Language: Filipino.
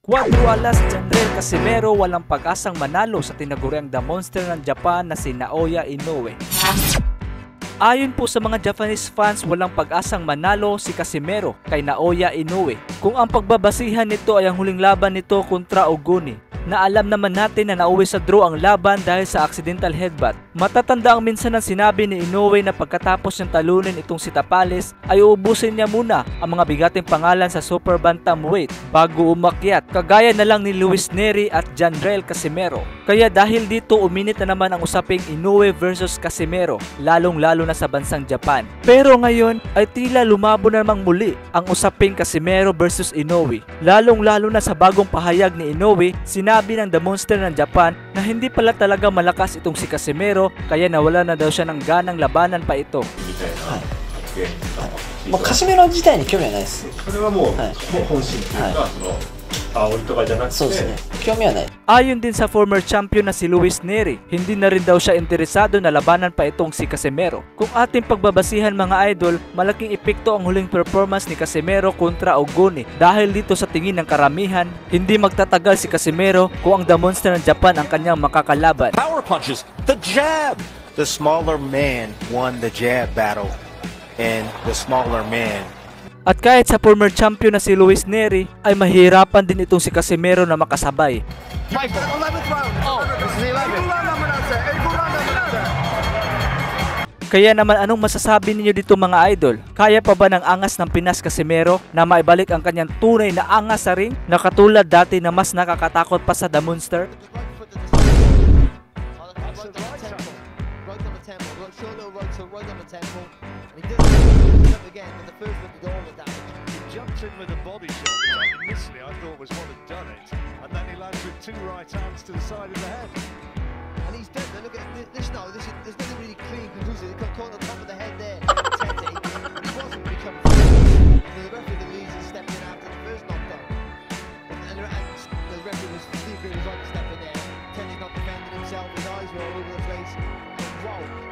Wadualas Janrel Casimero walang pag-asang manalo sa tinaguriang The Monster ng Japan na si Naoya Inoue. Ayon po sa mga Japanese fans, walang pag-asang manalo si Casimero kay Naoya Inoue kung ang pagbabasihan nito ay ang huling laban nito kontra Oguni, na alam naman natin na nauwi sa draw ang laban dahil sa accidental headbutt. Matatanda ang minsan ng sinabi ni Inoue na pagkatapos niyang talunin itong si Tapales ay uubusin niya muna ang mga bigating pangalan sa super bantamweight bago umakyat, kagaya na lang ni Luis Nery at Janrel Casimero. Kaya dahil dito uminit na naman ang usaping Inoue versus Casimero, lalong-lalo na sa bansang Japan. Pero ngayon ay tila lumabo na namang muli ang usaping Casimero versus Inoue, lalong-lalo na sa bagong pahayag ni Inoue. Sinabi ng The Monster ng Japan na hindi pala talaga malakas itong si Casimero, kaya nawala na daw siya ng ganang labanan pa ito. カシメロ自体に興味はないです。それはもう本心というか、煽りとかじゃなくて、そうですね。興味はない。 Ayon din sa former champion na si Luis Nery, hindi na rin daw siya interesado na labanan pa itong si Casimero. Kung ating pagbabasihan mga idol, malaking epekto ang huling performance ni Casimero kontra Oguni dahil dito sa tingin ng karamihan, hindi magtatagal si Casimero kung ang The Monster ng Japan ang kanyang makakalaban. Power punches, the jab. The smaller man won the jab battle, and the smaller man. At kahit sa former champion na si Luis Nery, ay mahirapan din itong si Casimero na makasabay. Kaya naman anong masasabi ninyo dito mga idol? Kaya pa ba ng angas ng Pinas Casimero na maibalik ang kanyang tunay na angas sa ring na katulad dati na mas nakakatakot pa sa The Monster? Jumped in with a body shot, which initially I thought was what had done it, and then he lands with two right hands to the side of the head. And he's done it. Look at this now. There's nothing really clean conclusive. He got caught on the top of the head there. He wasn't really coming forward. And the referee believes he stepped in after the first knockdown. And the referee was Steve Green was on stepping there. Teddy's not defending himself. His eyes were all over the place. And wow.